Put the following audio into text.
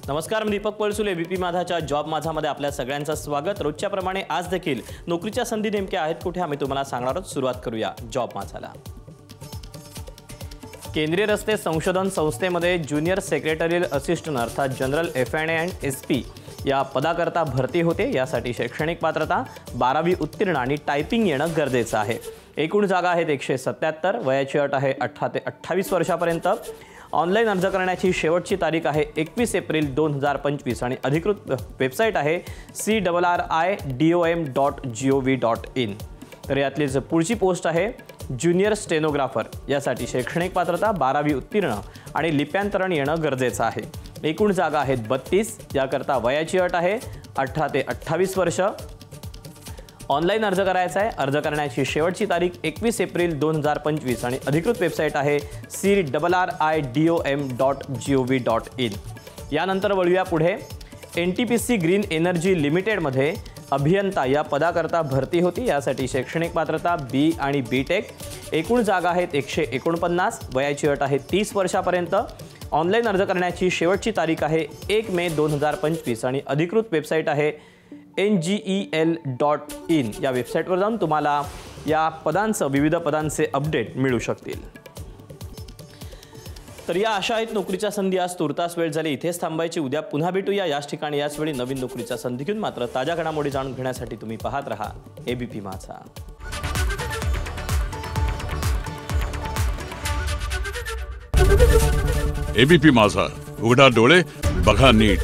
नमस्कार, मी Deepak Palsule ABP माझाच्या job माझामध्ये आपल्या सगळ्यांचं स्वागत। रोजच्या प्रमाणे आज देखील नोकरीच्या संधी नेमक्या आहेत कुठे आम्ही तुम्हाला सांगणार आहोत। सुरुवात करूया जॉब माझाला। केंद्रीय रस्ते संशोधन संस्थेमध्ये ज्युनियर सेक्रेटरियल असिस्टंट अर्थात जनरल F&A अँड SP या पदाकरता भरती होते। यासाठी शैक्षणिक पात्रता 12वी उत्तीर्ण आणि टायपिंग येणं गरजेचं आहे। एकूण जागा आहेत 177। वयाची अट आहे 18 ते 28 वर्षापर्यंत। ऑनलाइन अर्ज करण्याची शेवटची तारीख आहे 21 एप्रिल 2025 आणि अधिकृत वेबसाईट आहे crridom.gov.in। तर यातलीच पुढची पोस्ट आहे ज्युनियर स्टेनोग्राफर। यासाठी शैक्षणिक पात्रता 12वी उत्तीर्ण आणि लिप्यांतरण येणं गरजेचं आहे। एकूण जागा आहेत 32। याकरता वयाची अट आहे 18 ते 28 वर्ष। ऑनलाइन अर्ज करायचा आहे। अर्ज करण्याची शेवटची तारीख 21 एप्रिल 2025 आणि अधिकृत वेबसाईट आहे crridom.gov.in। यानंतर वळूया पुढे। NTPC ग्रीन एनर्जी लिमिटेडमध्ये अभियंता या पदाकरता भरती होती। यासाठी शैक्षणिक पात्रता B आणि B.Tech। एकूण जागा आहेत 149। वयाची अट आहे 30 वर्षापर्यंत। ऑनलाइन अर्ज करण्याची शेवटची तारीख आहे 1 मे 2025 आणि अधिकृत वेबसाईट आहे ngel.in। या वेबसाईटवर जाऊन तुम्हाला या पदांचं विविध पदांचे अपडेट मिळू शकतील। तर या अशा आहेत नोकरीच्या संधी। आज तुर्तास वेळ झाली इथेच थांबायची। उद्या पुन्हा भेटूया याच ठिकाणी याच वेळी नवीन नोकरीच्या संधी घेऊन। मात्र ताज्या घडामोडी जाणून घेण्यासाठी तुम्ही पाहत रहा एबीपी माझा। एबीपी माझा, उघडा डोळे बघा नीट।